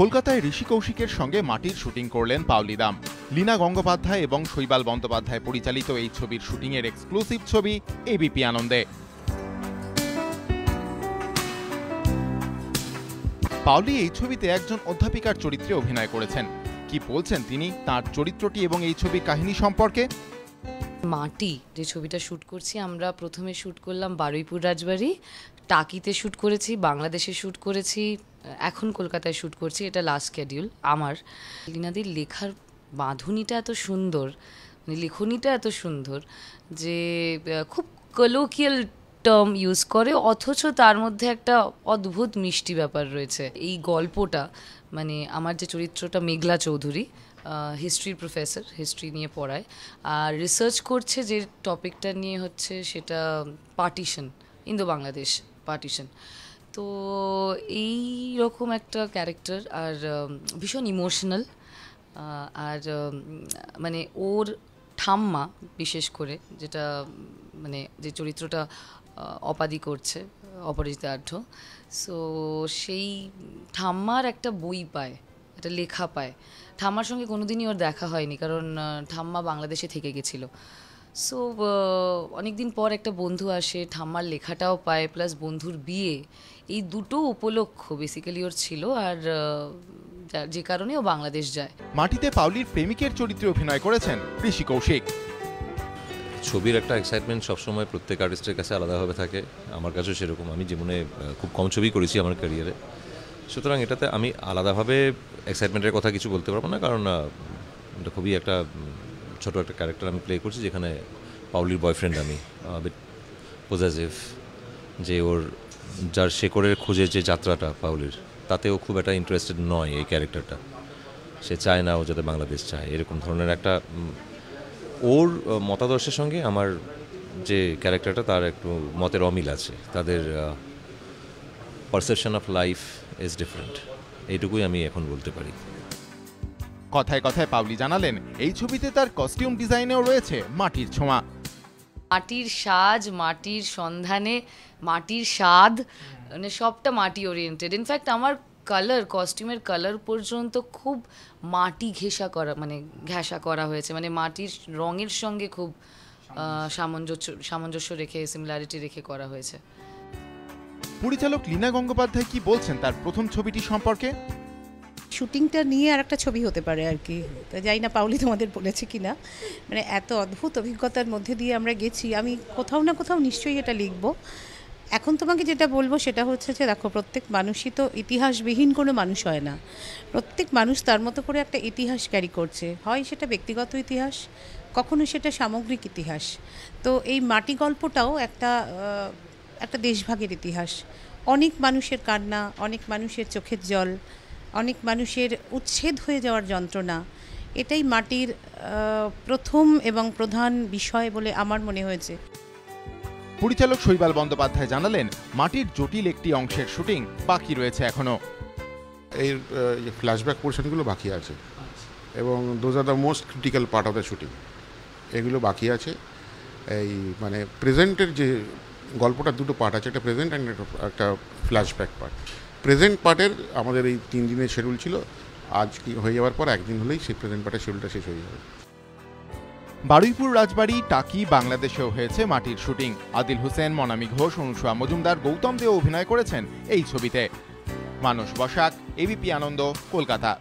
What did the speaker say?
কলকাতায় ঋষি কৌশিকের সঙ্গে মাটির শুটিং করলেন পাওলি দাম। লীনা গঙ্গোপাধ্যায় এবং শৈবাল বন্দ্যোপাধ্যায় পরিচালিত এই ছবির শুটিংয়ের এক্সক্লুসিভ ছবি এবিপি আনন্দে। পাওলি এই ছবিতে একজন অধ্যাপিকার চরিত্রে অভিনয় করেছেন। কি বলছেন তিনি তার চরিত্রটি এবং এই ছবির কাহিনী সম্পর্কে? মাটি যে ছবিটা শ্যুট করছি, আমরা প্রথমে শ্যুট করলাম বারুইপুর রাজবাড়ি, টাকিতে শ্যুট করেছি, বাংলাদেশে শ্যুট করেছি, এখন কলকাতায় শ্যুট করছি। এটা লাস্ট স্কেডিউল আমার। লীনাদির লেখার বাঁধুনিটা এত সুন্দর, মানে লেখনীটা এত সুন্দর যে খুব কলোকিয়াল টার্ম ইউজ করে, অথচ তার মধ্যে একটা অদ্ভুত মিষ্টি ব্যাপার রয়েছে। এই গল্পটা মানে আমার যে চরিত্রটা মেঘলা চৌধুরী, হিস্ট্রির প্রফেসর, হিস্ট্রি নিয়ে পড়ায় আর রিসার্চ করছে যে টপিকটা নিয়ে হচ্ছে সেটা পার্টিশন, ইন্দো বাংলাদেশ পার্টিশন। তো এই রকম একটা ক্যারেক্টার আর ভীষণ ইমোশনাল। আর মানে ওর ঠাম্মা বিশেষ করে, যেটা মানে যে চরিত্রটা অপাদি করছে, অপরাজিতা আঢ্য, সো সেই ঠাম্মার একটা বই পায়, একটা লেখা পায়। ঠাম্মার সঙ্গে কোনোদিনই ওর দেখা হয়নি, কারণ ঠাম্মা বাংলাদেশে থেকে গেছিলো। সো অনেকদিন পর একটা বন্ধু আসে, ঠাম্মার লেখাটাও পায়, প্লাস বন্ধুর বিয়ে, এই দুটো উপলক্ষ বেসিক্যালি ওর ছিল, আর যে কারণে ও বাংলাদেশ যায়। মাটিতে পাওলির প্রেমিকের চরিত্রে অভিনয় করেছেন ঋষি কৌশিক। ছবির একটা এক্সাইটমেন্ট সবসময় প্রত্যেক আর্টিস্টের কাছে আলাদাভাবে থাকে, আমার কাছেও সেরকম। আমি জীবনে খুব কম ছবি করেছি আমার ক্যারিয়ারে, সুতরাং এটাতে আমি আলাদাভাবে এক্সাইটমেন্টের কথা কিছু বলতে পারবো না, কারণ এটা খুবই একটা ছোট একটা ক্যারেক্টার আমি প্লে করছি, যেখানে পাওলির বয়ফ্রেন্ড আমি, পজেসিভ, যে ওর যার শেকড়ের খোঁজে যে যাত্রাটা পাওলির, তাতেও খুব একটা ইন্টারেস্টেড নয় এই ক্যারেক্টারটা। সে চায় না ও যাতে বাংলাদেশ চায়, এরকম ধরনের একটা ওর মতাদর্শের সঙ্গে আমার যে ক্যারেক্টারটা তার একটু মতের অমিল আছে, তাদের perception of life is different, এইটুকুই আমি এখন বলতে পারি। কথায় কথায় পাওলি জানালেন এই ছবিতে তার কস্টিউম ডিজাইনেও রয়েছে মাটির ছোঁয়া। মাটির সাজ, মাটির সন্ধানে, মাটির স্বাদ, মানে সবটা মাটি ওরিয়েন্টেড। ইনফ্যাক্ট আমার কালার, কস্টিউমের কালার পর্যন্ত খুব মাটি ঘেঁষা করা হয়েছে, মানে মাটির রঙের সঙ্গে খুব সামঞ্জস্য রেখে, সিমিলারিটি রেখে করা হয়েছে। পরিচালক লীনা গঙ্গোপাধ্যায় কি বলছেন তার প্রথম ছবিটি সম্পর্কে? শুটিংটা নিয়ে আর একটা ছবি হতে পারে আর কি, জানি না পাওলি তোমাদের বলেছে কিনা। মানে এত অদ্ভুত অভিজ্ঞতার মধ্যে দিয়ে আমরা গেছি, আমি কোথাও না কোথাও নিশ্চয়ই এটা লিখব। এখন তোমাকে যেটা বলবো সেটা হচ্ছে যে দেখো, প্রত্যেক মানুষই তো ইতিহাসবিহীন কোনো মানুষ হয় না। প্রত্যেক মানুষ তার মতো করে একটা ইতিহাস ক্যারি করছে, হয় সেটা ব্যক্তিগত ইতিহাস, কখনো সেটা সামগ্রিক ইতিহাস। তো এই মাটি গল্পটাও একটা দেশভাগের ইতিহাস। অনেক মানুষের কান্না, অনেক মানুষের চোখের জল, অনেক মানুষের উচ্ছেদ হয়ে যাওয়ার যন্ত্রণা, এটাই মাটির প্রথম এবং প্রধান বিষয় বলে আমার মনে হয়েছে। পরিচালক শৈবাল বন্দ্যোপাধ্যায় জানালেন মাটির জটিল একটি অংশের শুটিং বাকি রয়েছে এখনো। এই ফ্ল্যাশব্যাক পোর্শনগুলো বাকি আছে, এবং those are the most critical part of the shooting, এগুলো বাকি আছে। এই মানে প্রেজেন্টের যে গল্পটা, দুটো পার্ট আছে, একটা প্রেজেন্ট অ্যান্ড একটা ফ্ল্যাশব্যাক পার্ট। প্রেজেন্ট পার্টের আমাদের এই 3 দিনের শিডিউল ছিল, আজ কি হয়ে যাওয়ার পর একদিন হলেই সেই প্রেজেন্ট পার্টের শিডিউলটা শেষ হয়ে যাবে। বারুইপুর রাজবাড়ি, টাকি, বাংলাদেশেও হয়েছে মাটির শুটিং। আদিল হোসেন, মনামি ঘোষ, অনুসুয়া মজুমদার, গৌতম দেও অভিনয় করেছেন এই ছবিতে। মানস বসাক, এবিপি আনন্দ, কলকাতা।